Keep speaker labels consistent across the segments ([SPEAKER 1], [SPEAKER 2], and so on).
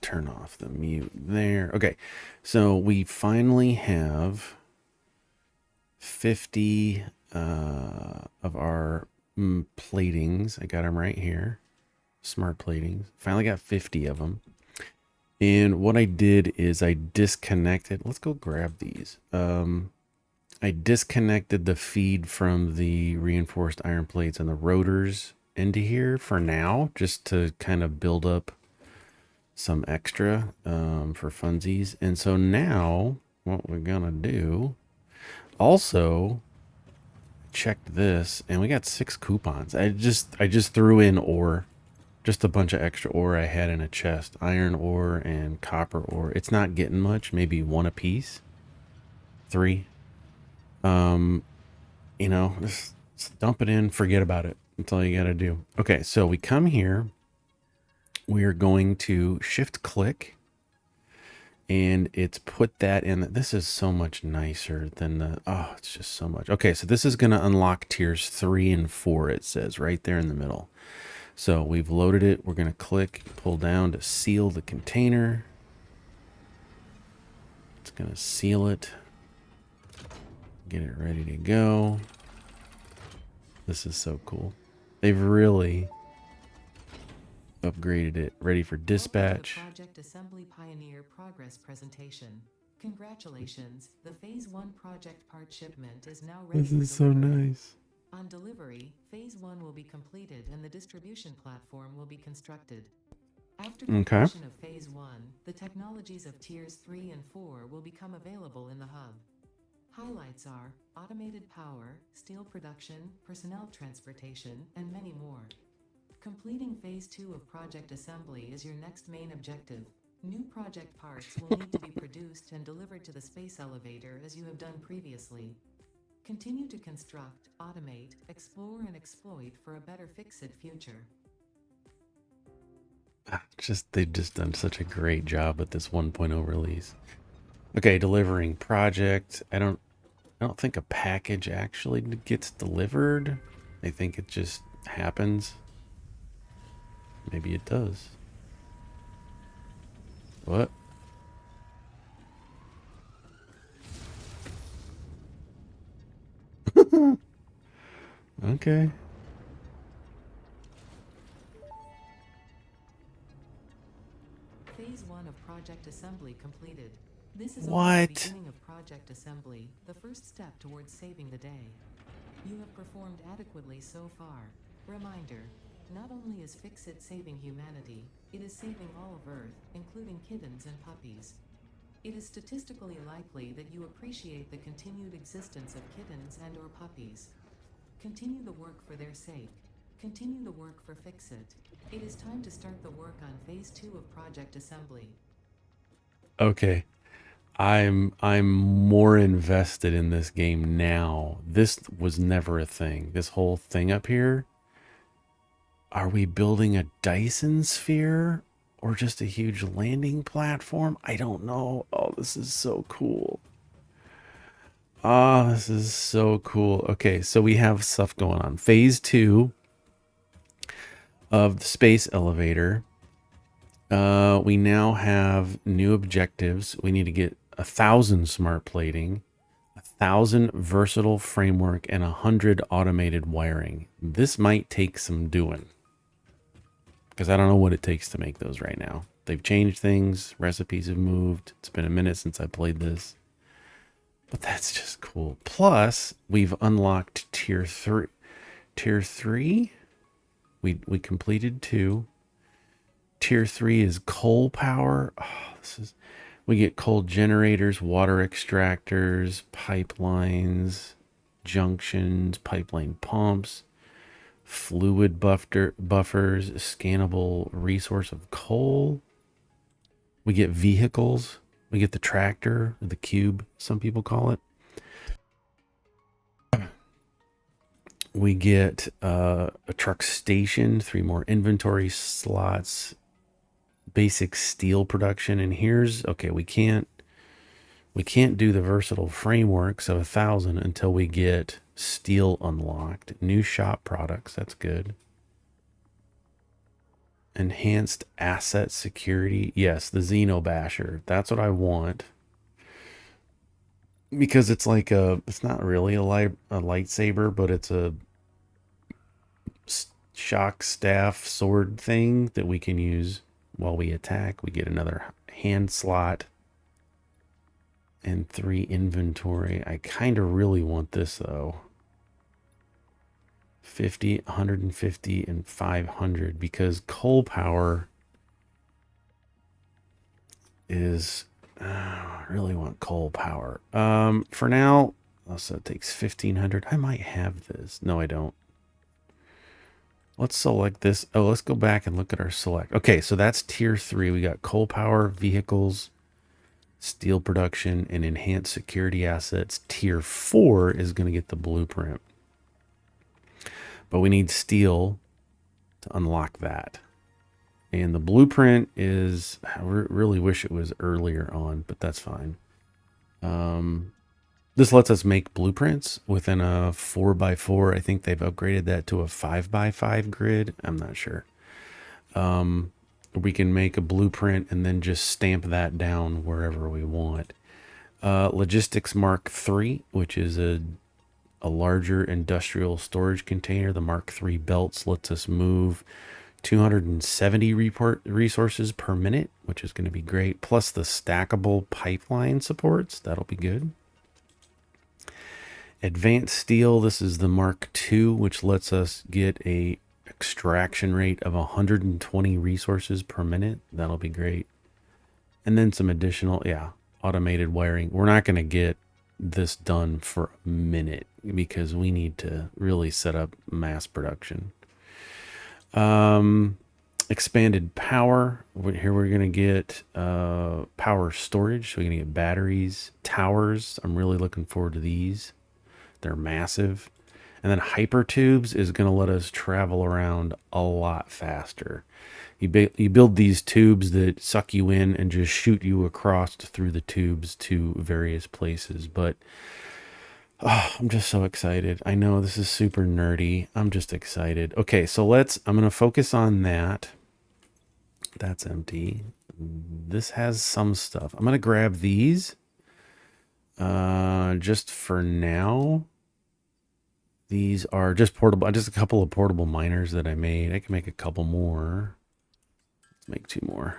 [SPEAKER 1] turn off the mute there. Okay, so we finally have 50 of our platings. I got them right here. Smart platings. Finally got 50 of them. And what I did is I disconnected. Let's go grab these. I disconnected the feed from the reinforced iron plates and the rotors into here for now, just to kind of build up some extra for funsies. And so now what we're gonna do, also checked this, and we got 6 coupons. I just threw in ore, just a bunch of extra ore I had in a chest, iron ore and copper ore. It's not getting much, maybe 1 a piece, 3. You know, just dump it in, forget about it. That's all you got to do. Okay, so we come here. We are going to shift click, and it's put that in. This is so much nicer than the, oh, it's just so much. Okay, so this is going to unlock tiers 3 and 4, it says right there in the middle. So we've loaded it. We're going to click, pull down to seal the container. It's going to seal it. Get it ready to go. This is so cool. They've really upgraded it. Ready for dispatch.
[SPEAKER 2] Project Assembly Pioneer Progress Presentation. Congratulations, the Phase 1 project part shipment is now ready.
[SPEAKER 1] This is so nice.
[SPEAKER 2] On delivery, Phase 1 will be completed and the distribution platform will be constructed. After completion of Phase 1, the technologies of Tiers 3 and 4 will become available in the hub. Highlights are automated power, steel production, personnel transportation, and many more. Completing Phase 2 of Project Assembly is your next main objective. New project parts will need to be produced and delivered to the space elevator as you have done previously. Continue to construct, automate, explore, and exploit for a better Fix-It future.
[SPEAKER 1] They've just done such a great job with this 1.0 release. Okay, delivering project. I don't think a package actually gets delivered. I think it just happens. Maybe it does. What? Okay.
[SPEAKER 2] Phase 1 of Project Assembly completed. This is
[SPEAKER 1] what?
[SPEAKER 2] The beginning of Project Assembly, the first step towards saving the day. You have performed adequately so far. Reminder, not only is Fix-It saving humanity, it is saving all of Earth, including kittens and puppies. It is statistically likely that you appreciate the continued existence of kittens and or puppies. Continue the work for their sake. Continue the work for Fix-It. It is time to start the work on Phase 2 of Project Assembly.
[SPEAKER 1] Okay. I'm more invested in this game now. This was never a thing. This whole thing up here. Are we building a Dyson sphere or just a huge landing platform? I don't know. Oh, this is so cool. Ah, this is so cool. Okay, so we have stuff going on. Phase 2 of the space elevator. We now have new objectives. We need to get 1,000 smart plating, 1,000 versatile framework, and 100 automated wiring. This might take some doing, because I don't know what it takes to make those right now. They've changed things. Recipes have moved. It's been a minute since I played this. But that's just cool. Plus, we've unlocked tier 3. Tier 3? We completed 2. Tier 3 is coal power. Oh, we get coal generators, water extractors, pipelines, junctions, pipeline pumps, fluid buffers, scannable resource of coal. We get vehicles. We get the tractor, the cube, some people call it. We get a truck station, 3 more inventory slots, basic steel production. And here's, okay, we can't do the versatile frameworks of 1,000 until we get steel unlocked. New shop products, that's good. Enhanced asset security. Yes, the Xenobasher. That's what I want. Because it's like it's not really a lightsaber, but it's a shock staff sword thing that we can use while we attack. We get another hand slot and 3 inventory. I kind of really want this though. 50, 150, and 500 because coal power is. I really want coal power. For now, also it takes 1500. I might have this. No, I don't. Let's select this. Oh, let's go back and look at our select. Okay, so that's tier 3. We got coal power, vehicles, steel production, and enhanced security assets. Tier 4 is going to get the blueprint. But we need steel to unlock that. And the blueprint is, I really wish it was earlier on, but that's fine. This lets us make blueprints within a 4x4. I think they've upgraded that to a 5x5 grid. I'm not sure. We can make a blueprint and then just stamp that down wherever we want. Logistics Mark III, which is a larger industrial storage container. The Mark III belts lets us move 270 resources per minute, which is going to be great. Plus the stackable pipeline supports. That'll be good. Advanced steel. This is the Mark II, which lets us get a extraction rate of 120 resources per minute. That'll be great. And then some additional, automated wiring. We're not going to get this done for a minute because we need to really set up mass production. Expanded power. Here we're going to get power storage. So we're going to get batteries, towers. I'm really looking forward to these. They're massive. And then hyper tubes is going to let us travel around a lot faster. You build these tubes that suck you in and just shoot you across through the tubes to various places. But I'm just so excited. I know this is super nerdy. I'm just excited. Okay, so I'm going to focus on that. That's empty. This has some stuff. I'm going to grab these just for now. These are just portable, just a couple of portable miners that I made. I can make a couple more. Let's make 2 more.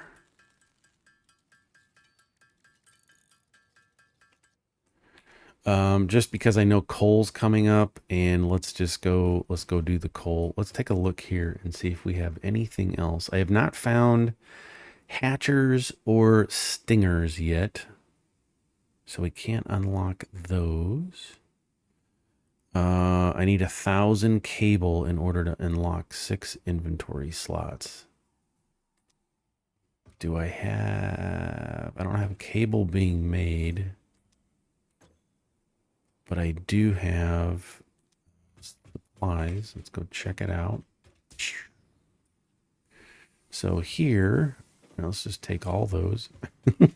[SPEAKER 1] Just because I know coal's coming up, and let's go do the coal. Let's take a look here and see if we have anything else. I have not found hatchers or stingers yet, so we can't unlock those. I need 1,000 cable in order to unlock 6 inventory slots. Do I have... I don't have cable being made. But I do have supplies. Let's go check it out. So here... let's just take all those. I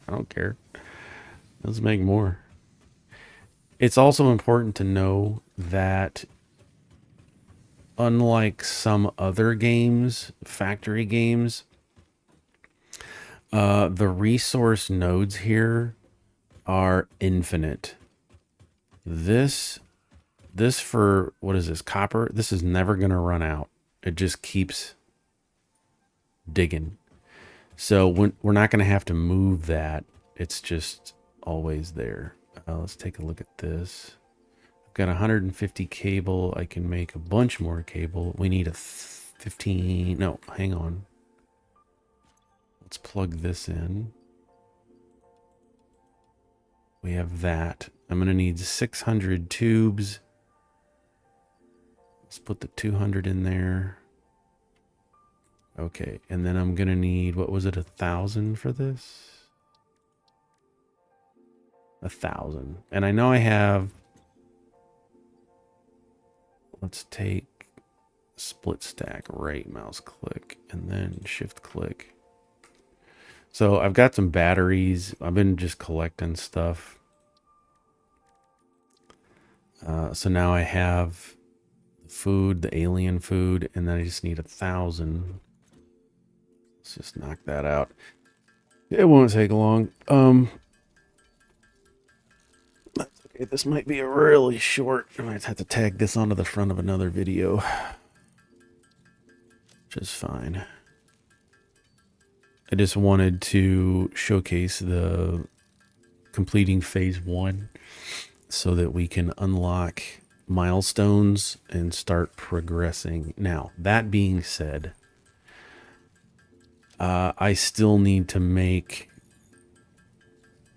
[SPEAKER 1] don't care. Let's make more. It's also important to know that unlike some other games, factory games, the resource nodes here are infinite. This for, what is this, copper? This is never going to run out. It just keeps digging. So we're not going to have to move that. It's just always there. Let's take a look at this. I've got 150 cable. I can make a bunch more cable. We need a 15. No, hang on. Let's plug this in. We have that. I'm going to need 600 tubes. Let's put the 200 in there. Okay, and then I'm going to need, what was it, 1,000 for this? 1,000. And I know I have, let's take split stack, right mouse click, and then shift click. So I've got some batteries. I've been just collecting stuff. So now I have food, the alien food, and then I just need 1,000. Let's just knock that out. It won't take long. Okay, this might be a really short. I might have to tag this onto the front of another video, which is fine. I just wanted to showcase the completing phase 1 so that we can unlock milestones and start progressing. Now, that being said, I still need to make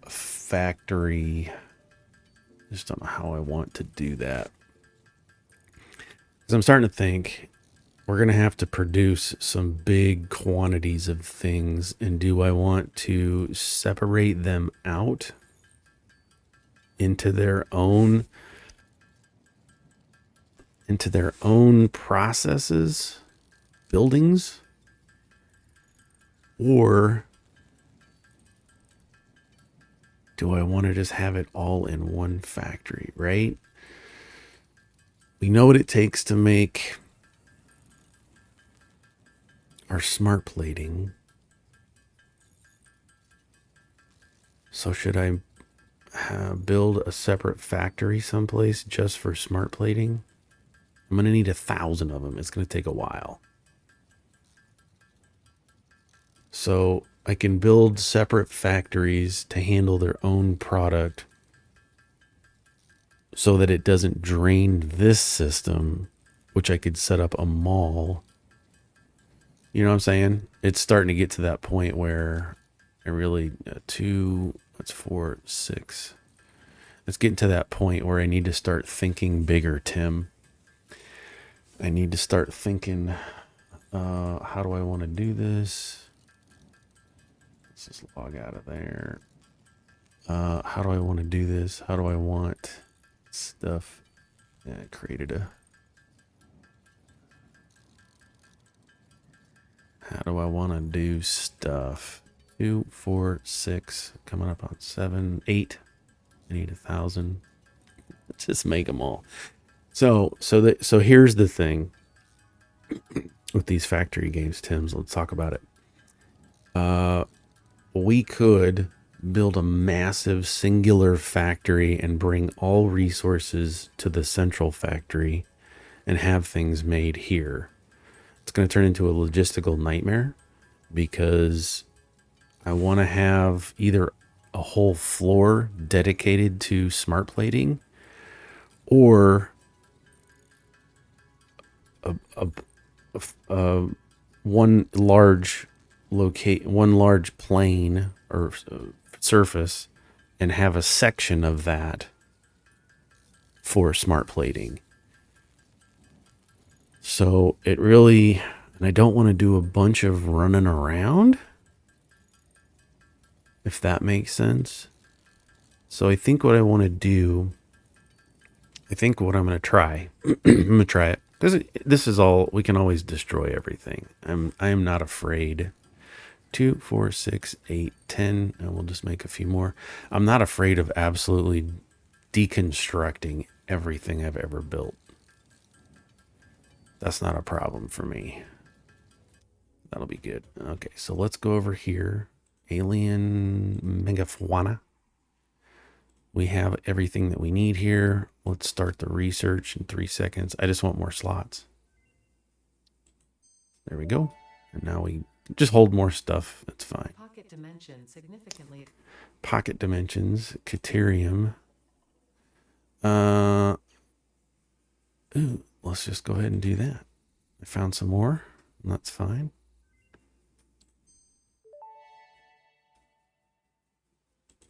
[SPEAKER 1] a factory. I just don't know how I want to do that. Because I'm starting to think we're going to have to produce some big quantities of things. And do I want to separate them out into their own processes, buildings? Or do I want to just have it all in one factory, right? We know what it takes to make our smart plating. So should I build a separate factory someplace just for smart plating? I'm going to need 1,000 of them. It's going to take a while. So I can build separate factories to handle their own product so that it doesn't drain this system, which I could set up a mall. You know what I'm saying? It's starting to get to that point where I really, 4, 6. It's getting to that point where I need to start thinking bigger, Tim. I need to start thinking, how do I want to do this? Let's just log out of there. How do I want to do this? How do I want stuff? Yeah, I created a... How do I want to do stuff? 2, 4, 6, coming up on 7, 8. I need 1,000. Let's just make them all. So here's the thing with these factory games, Tim's. Let's talk about it. We could build a massive singular factory and bring all resources to the central factory and have things made here. It's going to turn into a logistical nightmare because I want to have either a whole floor dedicated to smart plating or one large plane or surface and have a section of that for smart plating. So it really, and I don't want to do a bunch of running around, if that makes sense. So I think what I want to do, I think what I'm going to try, I'm going to try it. This is all, we can always destroy everything. I am not afraid. 2, 4, 6, 8, 10, and we'll just make a few more. I'm not afraid of absolutely deconstructing everything I've ever built. That's not a problem for me. That'll be good. Okay, so let's go over here. Alien megafauna. We have everything that we need here. Let's start the research in 3 seconds. I just want more slots. There we go. And now we just hold more stuff. That's fine.
[SPEAKER 2] Pocket dimensions significantly.
[SPEAKER 1] Pocket dimensions, Caterium. Ooh, let's just go ahead and do that. I found some more. That's fine.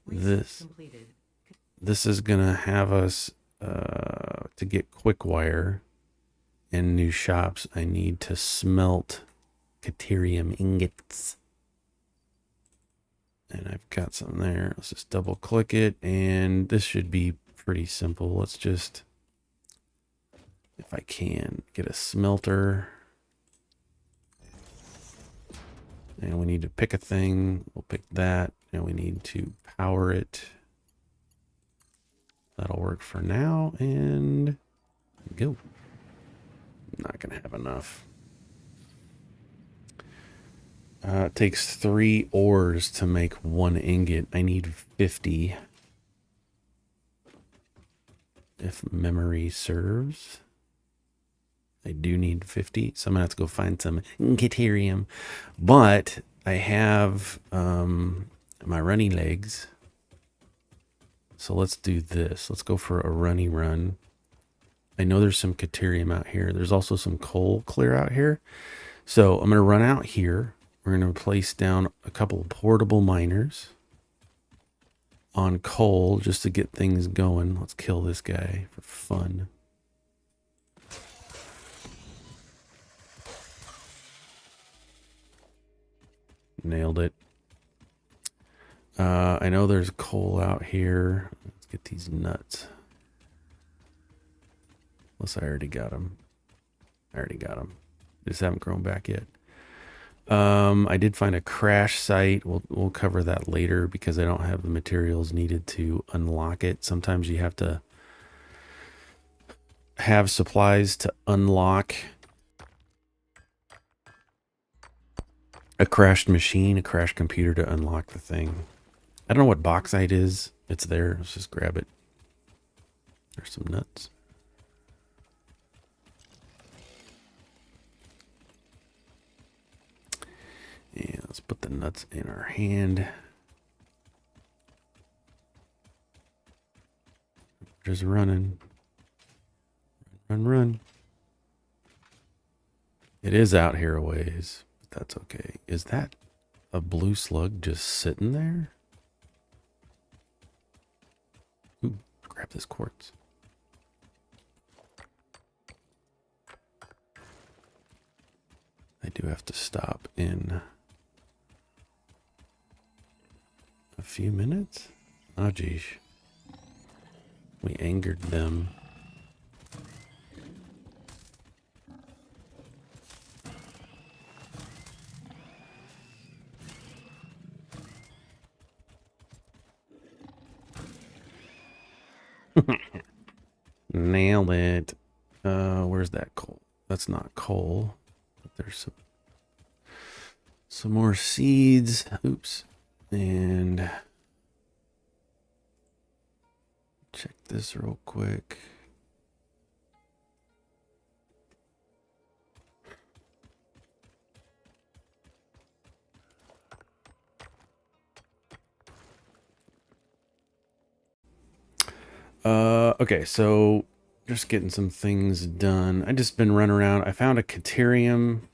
[SPEAKER 1] This is gonna have us to get quick wire and new shops. I need to smelt Caterium ingots, and I've got some there. Let's just double click it, and this should be pretty simple. Let's just, if I can, get a smelter. And we need to pick a thing. We'll pick that. And we need to power it. That'll work for now. And go. I'm not going to have enough. It takes 3 ores to make 1 ingot. I need 50. If memory serves. I do need 50, so I'm gonna have to go find some Caterium. But I have my runny legs. So let's do this. Let's go for a runny run. I know there's some Caterium out here. There's also some coal clear out here. So I'm going to run out here. We're going to place down a couple of portable miners on coal just to get things going. Let's kill this guy for fun. Nailed it. I know there's coal out here. Let's get these nuts. Unless I already got them. I already got them. Just haven't grown back yet. I did find a crash site. We'll cover that later because I don't have the materials needed to unlock it. Sometimes you have to have supplies to unlock a crashed machine, a crashed computer to unlock the thing. I don't know what bauxite is. It's there. Let's just grab it. There's some nuts. Yeah, let's put the nuts in our hand. Just running. Run. It is out here a ways, but that's okay. Is that a blue slug just sitting there? Ooh, grab this quartz. I do have to stop in a few minutes. Oh, geez. We angered them. Nailed it. Where's that coal? That's not coal. But there's some more seeds. Oops. And check this real quick. Okay, so just getting some things done. I just been running around. I found a Caterium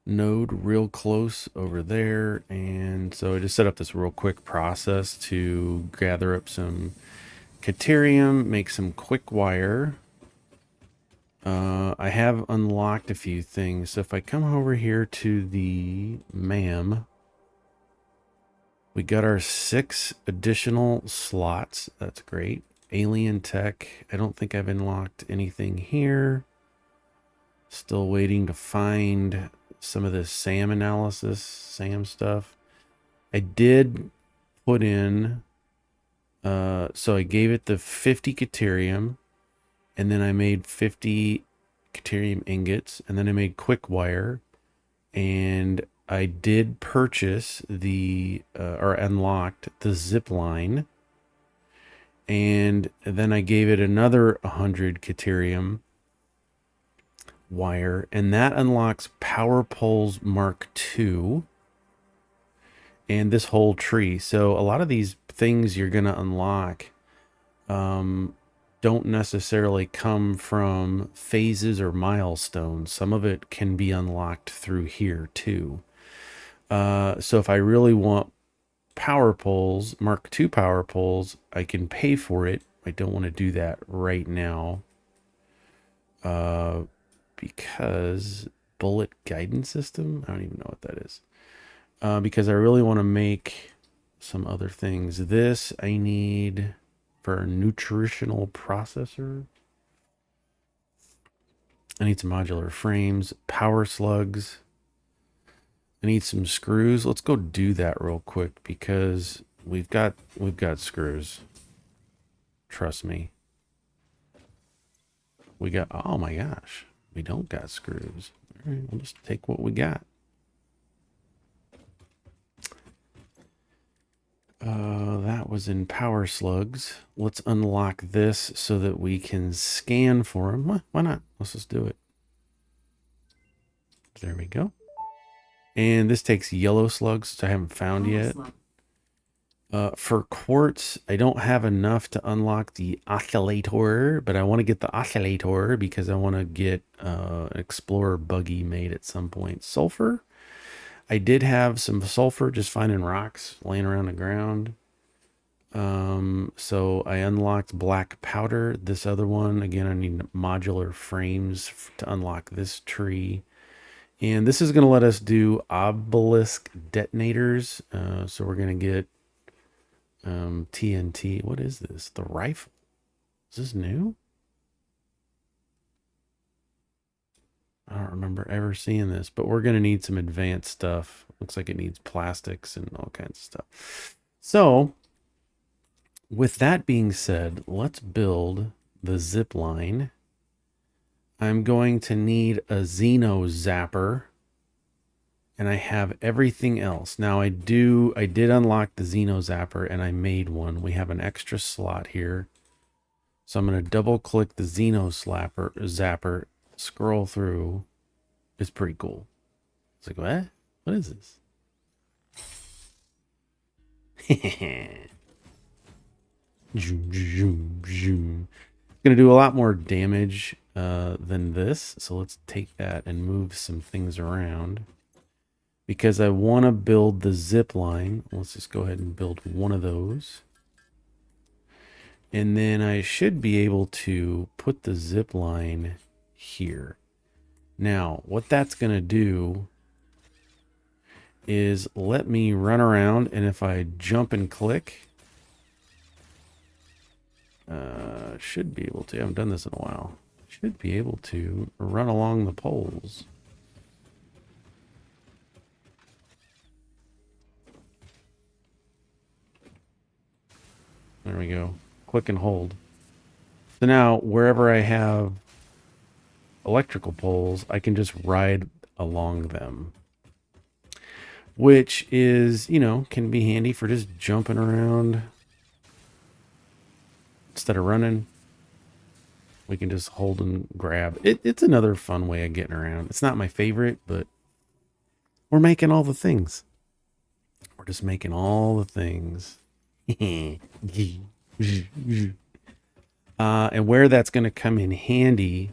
[SPEAKER 1] node real close over there, and so I just set up this real quick process to gather up some Caterium, make some quick wire. I have unlocked a few things. So if I come over here to the MAM, we got our 6 additional slots. That's great. Alien tech. I don't think I've unlocked anything here. Still waiting to find some of this SAM analysis, SAM stuff. I did put in, so I gave it the 50 Caterium, and then I made 50 Caterium ingots, and then I made quick wire, and I did purchase the, or unlocked the zip line, and then I gave it another 100 Caterium wire, and that unlocks Power Poles Mark II and this whole tree. So a lot of these things you're going to unlock don't necessarily come from phases or milestones. Some of it can be unlocked through here too. So if I really want power poles, Mark II power poles, I can pay for it. I don't want to do that right now. Because bullet guidance system, I don't even know what that is. Because I really want to make some other things. This I need for a nutritional processor. I need some modular frames, power slugs. I need some screws. Let's go do that real quick because we've got screws. Trust me. We got, oh my gosh, we don't got screws. All right, we'll just take what we got. was in power slugs. Let's unlock this so that we can scan for them. Why not? Let's just do it. There we go. And this takes yellow slugs, which I haven't found yet. For quartz, I don't have enough to unlock the oscillator, but I want to get the oscillator because I want to get an explorer buggy made at some point. Sulfur, I did have some sulfur just finding rocks laying around the ground. So I unlocked black powder. This other one, again, I need modular frames to unlock this tree. And this is going to let us do obelisk detonators. So we're going to get TNT. What is this? The rifle. Is this new? I don't remember ever seeing this, but we're going to need some advanced stuff. Looks like it needs plastics and all kinds of stuff. So with that being said, let's build the zip line. I'm going to need a Xeno Zapper. And I have everything else. Now I did unlock the Xeno Zapper and I made one. We have an extra slot here. So I'm going to double click the Xeno Zapper, scroll through. It's pretty cool. It's like, what? What is this? Going to do a lot more damage than this. So let's take that and move some things around. Because I want to build the zip line. Let's just go ahead and build one of those. And then I should be able to put the zip line here. Now, what that's going to do is let me run around. And if I jump and click, should be able to. I haven't done this in a while. Should be able to run along the poles. There we go. Click and hold. So now, wherever I have electrical poles, I can just ride along them. Which is, you know, can be handy for just jumping around. Instead of running, we can just hold and grab. It's another fun way of getting around. It's not my favorite, but we're making all the things. We're just making all the things. And where that's going to come in handy,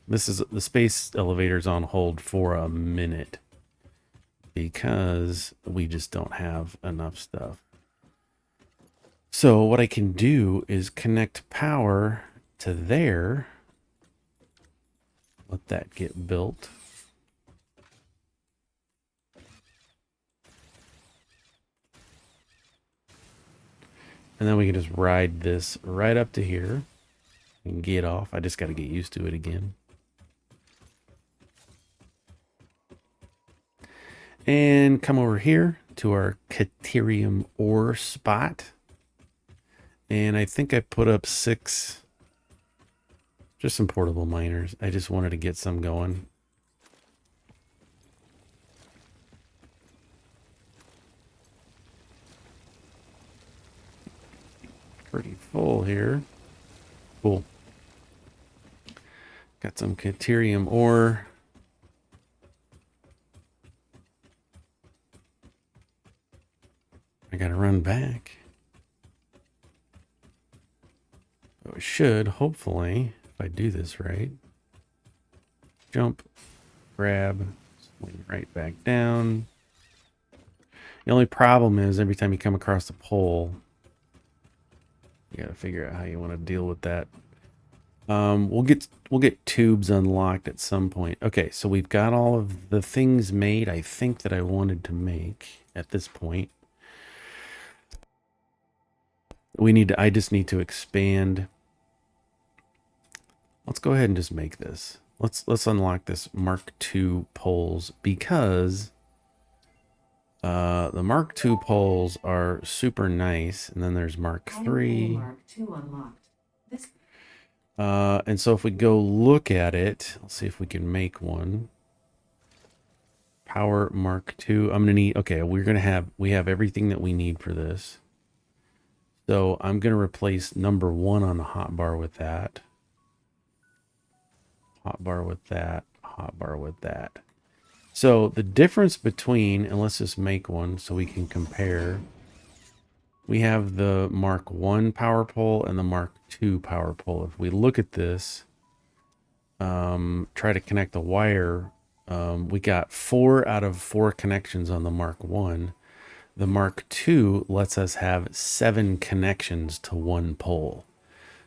[SPEAKER 1] this is the space elevator's on hold for a minute because we just don't have enough stuff. So what I can do is connect power to there. Let that get built. And then we can just ride this right up to here and get off. I just got to get used to it again. And come over here to our Caterium ore spot. And I think I put up 6, just some portable miners. I just wanted to get some going. Pretty full here. Cool. Got some Caterium ore. I gotta run back. But we should, hopefully, if I do this right. Jump, grab, swing right back down. The only problem is every time you come across the pole, you gotta figure out how you want to deal with that. We'll get tubes unlocked at some point. Okay, so we've got all of the things made I think that I wanted to make at this point. I just need to expand. Let's go ahead and just make this. Let's unlock this Mark II poles because the Mark II poles are super nice, and then there's Mark III.
[SPEAKER 2] Mark II unlocked. This
[SPEAKER 1] And so if we go look at it, let's see if we can make one. Power Mark II. I'm gonna need. Okay, we have everything that we need for this. So I'm going to replace number 1 on the hotbar with that. Hotbar with that. Hotbar with that. So the difference between, and let's just make one so we can compare. We have the Mark 1 power pole and the Mark 2 power pole. If we look at this, try to connect the wire, we got 4 out of 4 connections on the Mark 1. The Mark II lets us have 7 connections to one pole.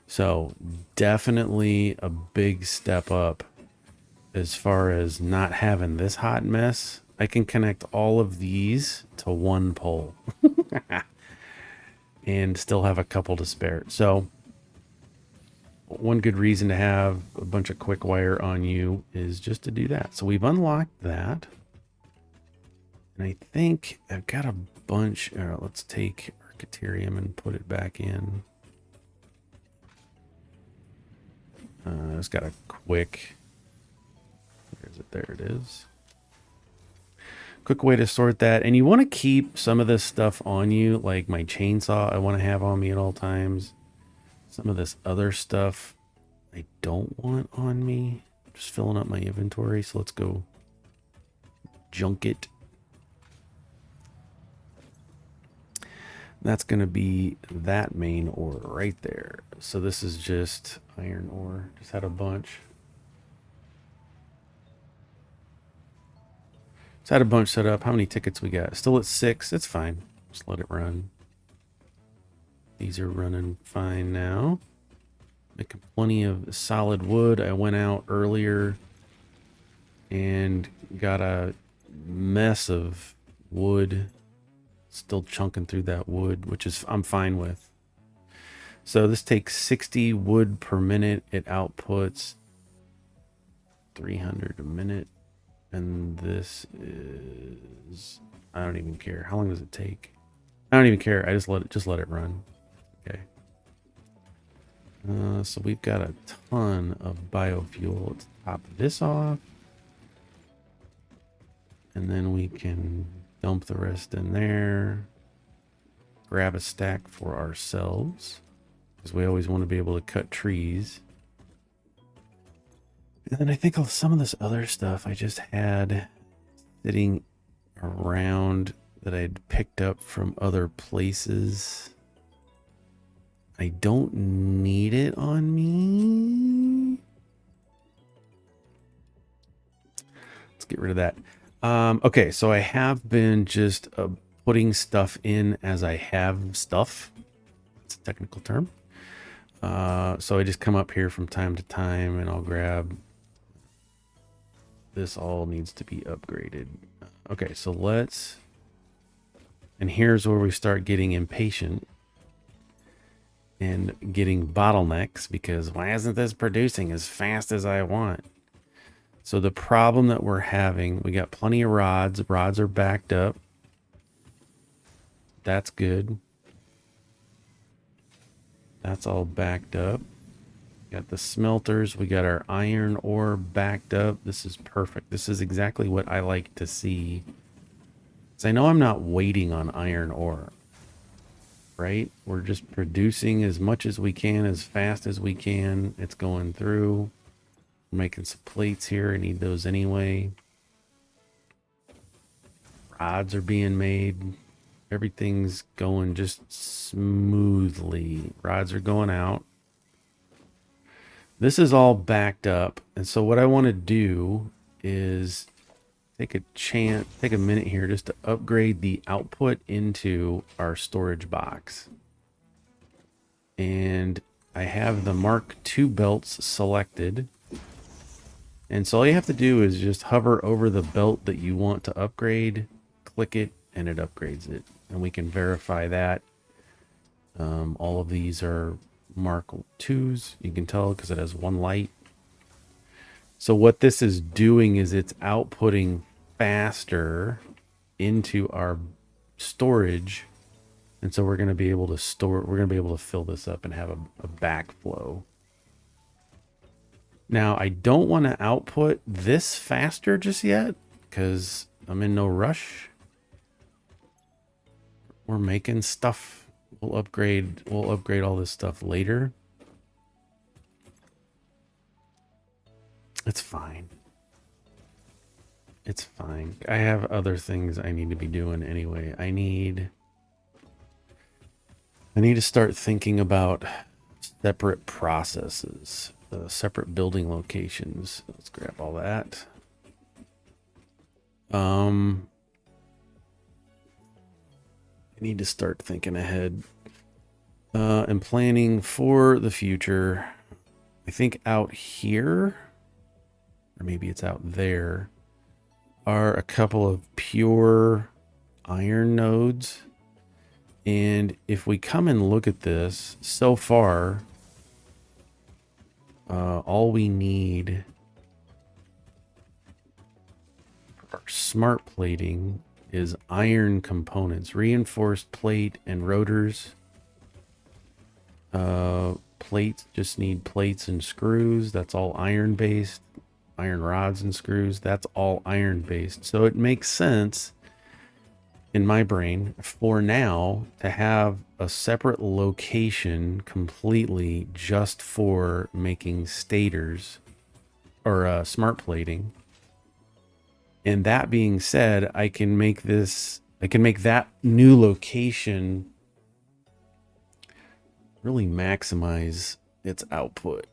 [SPEAKER 1] So definitely a big step up as far as not having this hot mess. I can connect all of these to one pole and still have a couple to spare. So one good reason to have a bunch of quick wire on you is just to do that. So we've unlocked that. And I think I've got a bunch. All right, let's take Architerium and put it back in. It's got a quick. Where is it? There it is. Quick way to sort that. And you want to keep some of this stuff on you, like my chainsaw I want to have on me at all times. Some of this other stuff I don't want on me. Just filling up my inventory. So let's go junk it. That's going to be that main ore right there. So this is just iron ore. Just had a bunch. Just had a bunch set up. How many tickets we got? Still at 6. It's fine. Just let it run. These are running fine now. Making plenty of solid wood. I went out earlier and got a mess of wood. Still chunking through that wood, which is I'm fine with. So this takes 60 wood per minute. It outputs 300 a minute. And this is, I don't even care. How long does it take? I don't even care. I just let it run. Okay. So we've got a ton of biofuel. Let's top this off. And then we can dump the rest in there. Grab a stack for ourselves, because we always want to be able to cut trees. And then I think some of this other stuff I just had sitting around that I'd picked up from other places. I don't need it on me. Let's get rid of that. Okay, so I have been just putting stuff in as I have stuff. It's a technical term. So I just come up here from time to time and I'll grab. This all needs to be upgraded. Okay, so let's. And here's where we start getting impatient and getting bottlenecks, because why isn't this producing as fast as I want? So the problem that we're having, we got plenty of rods. Rods are backed up. That's good. That's all backed up. Got the smelters. We got our iron ore backed up. This is perfect. This is exactly what I like to see. So I know I'm not waiting on iron ore, right? We're just producing as much as we can, as fast as we can. It's going through. We're making some plates here. I need those anyway. Rods are being made. Everything's going just smoothly. Rods are going out. This is all backed up. And so what I want to do is take a minute here just to upgrade the output into our storage box. And I have the Mark II belts selected. And so all you have to do is just hover over the belt that you want to upgrade, click it, and it upgrades it. And we can verify that. All of these are Mark IIs. You can tell because it has one light. So what this is doing is it's outputting faster into our storage. And so we're going to be able to fill this up and have a backflow. Now, I don't want to output this faster just yet because I'm in no rush. We're making stuff. We'll upgrade all this stuff later. It's fine. It's fine. I have other things I need to be doing anyway. I need to start thinking about separate processes, separate building locations. Let's grab all that. I need to start thinking ahead and planning for the future. I think out here, or maybe it's out there, are a couple of pure iron nodes. And if we come and look at this, so far, all we need for smart plating is iron components, reinforced plate and rotors. Plates just need plates and screws. That's all iron based. Iron rods and screws. That's all iron based. So it makes sense in my brain for now to have a separate location completely just for making stators or smart plating. And that being said, I can make that new location really maximize its output.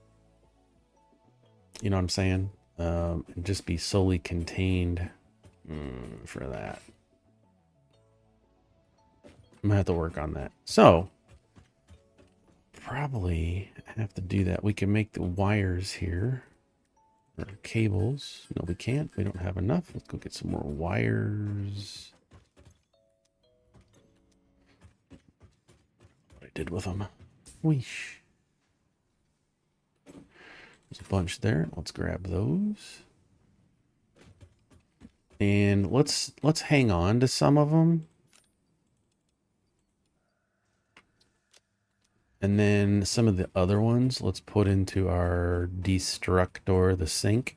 [SPEAKER 1] You know what I'm saying? And just be solely contained for that. I'm gonna have to work on that. So probably have to do that. We can make the wires here or cables. No, we can't. We don't have enough. Let's go get some more wires. What I did with them. Weesh. There's a bunch there. Let's grab those. And let's hang on to some of them. And then some of the other ones, let's put into our destructor, the sink.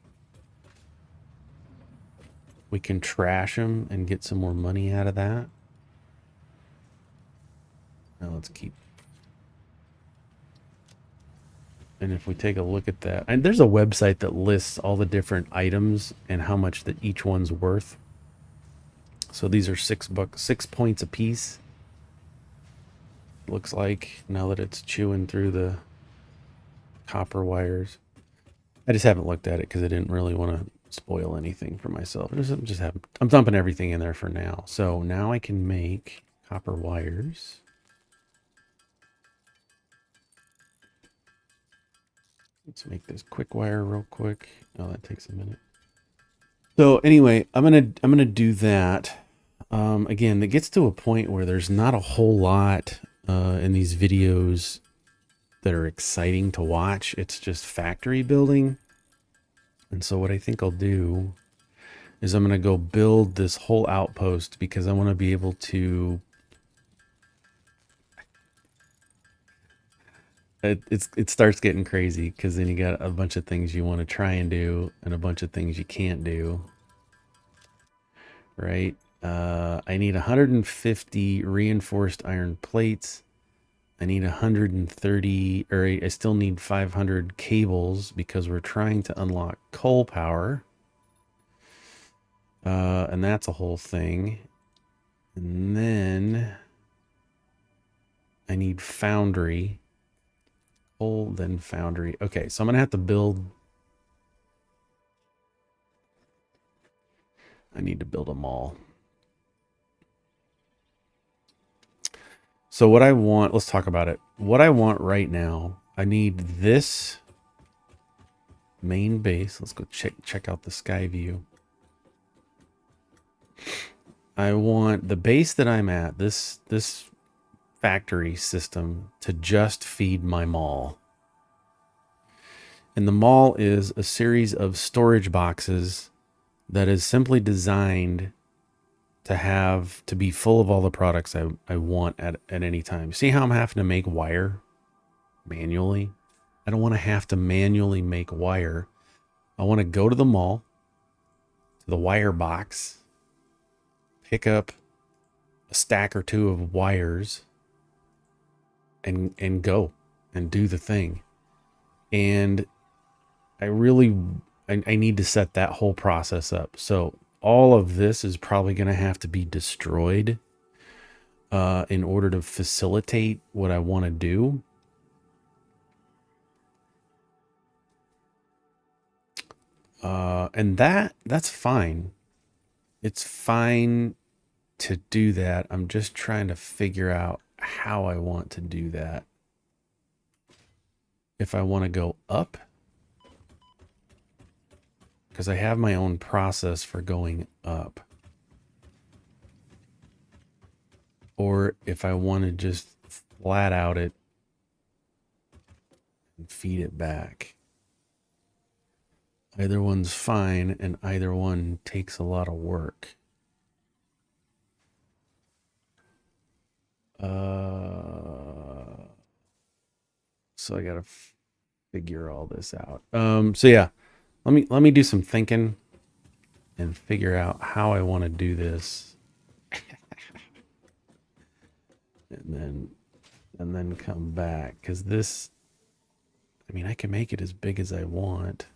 [SPEAKER 1] We can trash them and get some more money out of that. Now let's keep. And if we take a look at that, and there's a website that lists all the different items and how much that each one's worth. So these are $6, 6 points a piece. Looks like now that it's chewing through the copper wires. I just haven't looked at it because I didn't really want to spoil anything for myself. I'm dumping everything in there for now. So now I can make copper wires. Let's make this quick wire real quick. Oh, that takes a minute. So anyway, I'm gonna do that. Again, it gets to a point where there's not a whole lot in these videos that are exciting to watch. It's just factory building. And so what I think I'll do is I'm going to go build this whole outpost because I want to be able to... It starts getting crazy because then you got a bunch of things you want to try and do and a bunch of things you can't do. Right? I need 150 reinforced iron plates. I need 130, or I still need 500 cables because we're trying to unlock coal power. And that's a whole thing. And then I need foundry. Coal, then foundry. Okay, so I'm going to have to build. I need to build them all. So what I want, let's talk about it. What I want right now, I need this main base. Let's go check out the sky view. I want the base that I'm at, this factory system, to just feed my mall. And the mall is a series of storage boxes that is simply designed to be full of all the products I want at any time. See how I'm having to make wire manually? I don't want to have to manually make wire. I want to go to the mall, to the wire box, pick up a stack or two of wires, and go and do the thing. And I really I need to set that whole process up. So all of this is probably going to have to be destroyed in order to facilitate what I want to do. And that's fine. It's fine to do that. I'm just trying to figure out how I want to do that. If I want to go up, because I have my own process for going up. Or if I want to just flat out it and feed it back. Either one's fine, and either one takes a lot of work. So I gotta figure all this out. So yeah, let me do some thinking and figure out how I want to do this, and then come back, because this, I mean, I can make it as big as I want.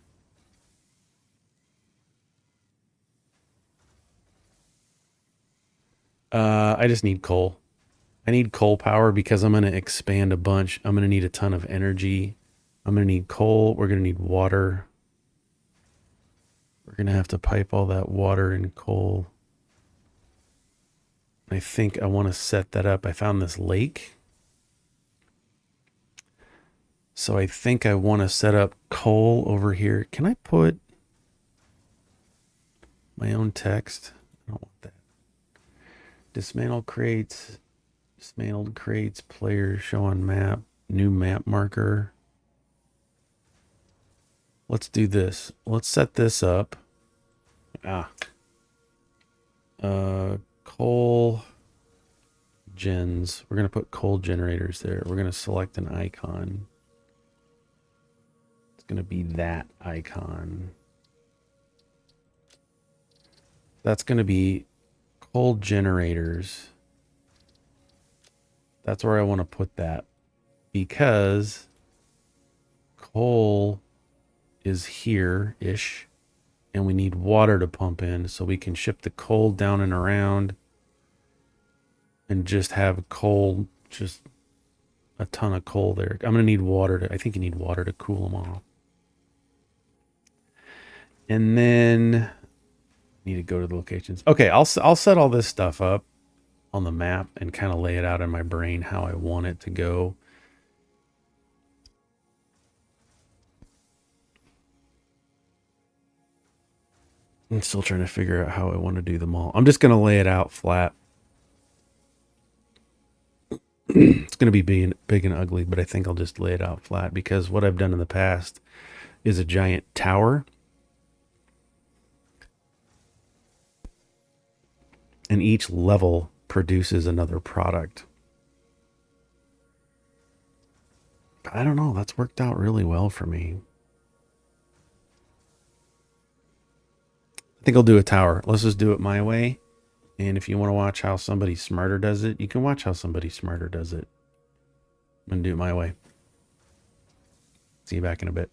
[SPEAKER 1] I just need coal. I need coal power because I'm going to expand a bunch. I'm going to need a ton of energy. I'm going to need coal. We're going to need water. We're going to have to pipe all that water and coal. I think I want to set that up. I found this lake. So I think I want to set up coal over here. Can I put my own text? I don't want that. Dismantle crates. Dismantled crates. Player show on map. New map marker. Let's do this. Let's set this up. Coal gens. We're going to put coal generators there. We're going to select an icon. It's going to be that icon. That's going to be coal generators. That's where I want to put that, because coal is here-ish, and we need water to pump in so we can ship the coal down and around and just have coal, just a ton of coal there. I'm going to need water to, I think you need water to cool them off. And then need to go to the locations. Okay, I'll set all this stuff up on the map and kind of lay it out in my brain how I want it to go. I'm still trying to figure out how I want to do them all. I'm just going to lay it out flat. It's going to be big and ugly, but I think I'll just lay it out flat, because what I've done in the past is a giant tower. And each level produces another product. I don't know. That's worked out really well for me. I think I'll do a tower. Let's just do it my way. And if you want to watch how somebody smarter does it, you can watch how somebody smarter does it. I'm going to do it my way. See you back in a bit.